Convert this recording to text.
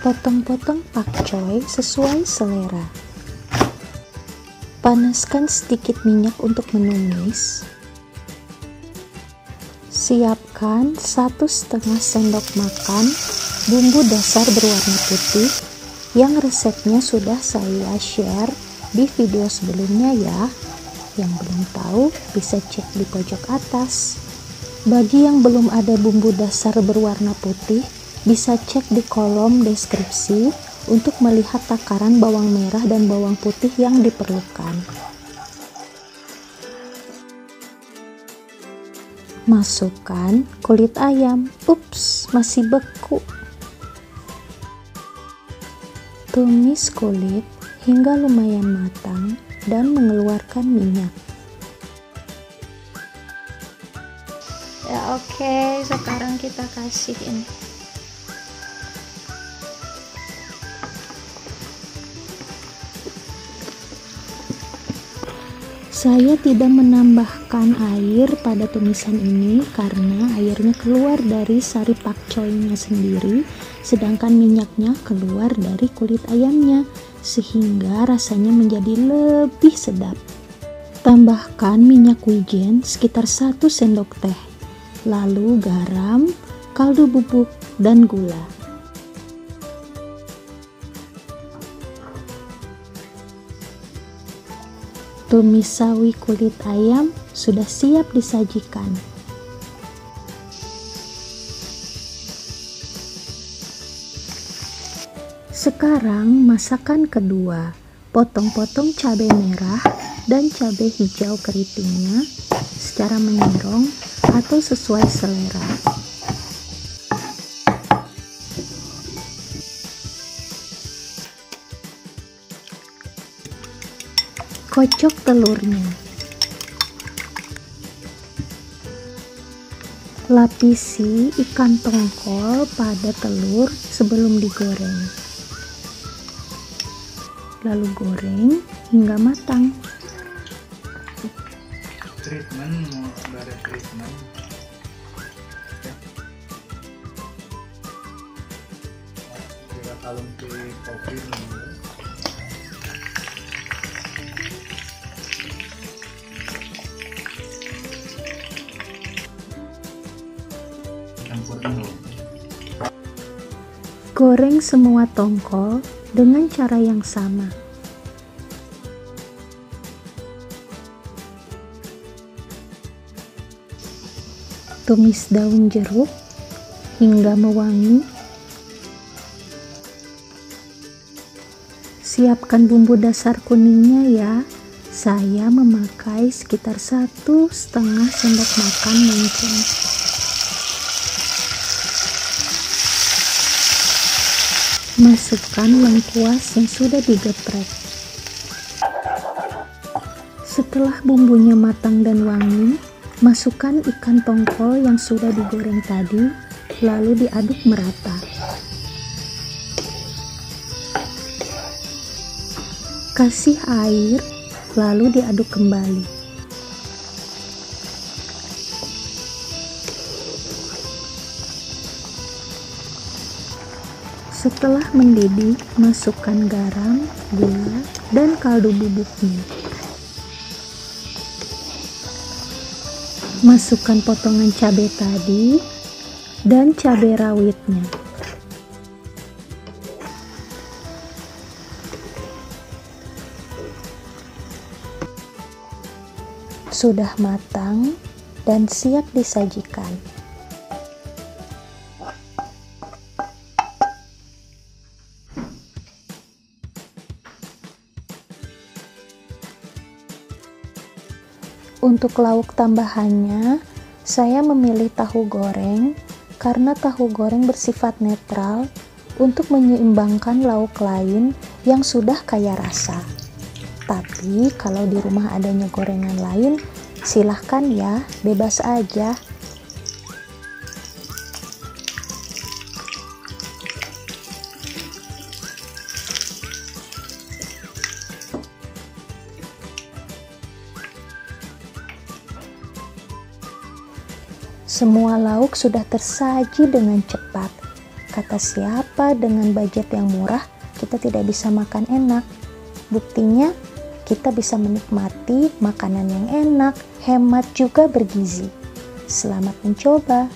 Potong-potong pakcoy sesuai selera. Panaskan sedikit minyak untuk menumis. Siapkan 1,5 sendok makan bumbu dasar berwarna putih yang resepnya sudah saya share di video sebelumnya ya. Yang belum tahu bisa cek di pojok atas. Bagi yang belum ada bumbu dasar berwarna putih, bisa cek di kolom deskripsi untuk melihat takaran bawang merah dan bawang putih yang diperlukan. Masukkan kulit ayam. Ups, masih beku. Tumis kulit hingga lumayan matang dan mengeluarkan minyak. Ya oke, sekarang kita kasih ini. Saya tidak menambahkan air pada tumisan ini karena airnya keluar dari sari pakcoynya sendiri, sedangkan minyaknya keluar dari kulit ayamnya, sehingga rasanya menjadi lebih sedap. Tambahkan minyak wijen sekitar 1 sendok teh, lalu garam, kaldu bubuk, dan gula. Tumis sawi kulit ayam sudah siap disajikan. Sekarang masakan kedua. Potong-potong cabai merah dan cabai hijau keritingnya secara menyerong atau sesuai selera. Kocok telurnya. Lapisi ikan tongkol pada telur sebelum digoreng. Lalu goreng hingga matang. Treatment, mau ada treatment. Kita kalung ke kopi dulu. Goreng semua tongkol dengan cara yang sama. Tumis daun jeruk hingga mewangi. Siapkan bumbu dasar kuningnya ya. Saya memakai sekitar 1,5 sendok makan mungkin. Masukkan lengkuas yang sudah digeprek. Setelah bumbunya matang dan wangi, masukkan ikan tongkol yang sudah digoreng tadi, lalu diaduk merata. Kasih air, lalu diaduk kembali. Setelah mendidih, masukkan garam, gula, dan kaldu bubuknya. Masukkan potongan cabai tadi dan cabai rawitnya. Sudah matang dan siap disajikan. Untuk lauk tambahannya, saya memilih tahu goreng karena tahu goreng bersifat netral untuk menyeimbangkan lauk lain yang sudah kaya rasa. Tapi kalau di rumah adanya gorengan lain, silahkan ya, bebas aja. Semua lauk sudah tersaji dengan cepat Kata siapa dengan budget yang murah kita tidak bisa makan enak? Buktinya kita bisa menikmati makanan yang enak, hemat juga bergizi. Selamat mencoba.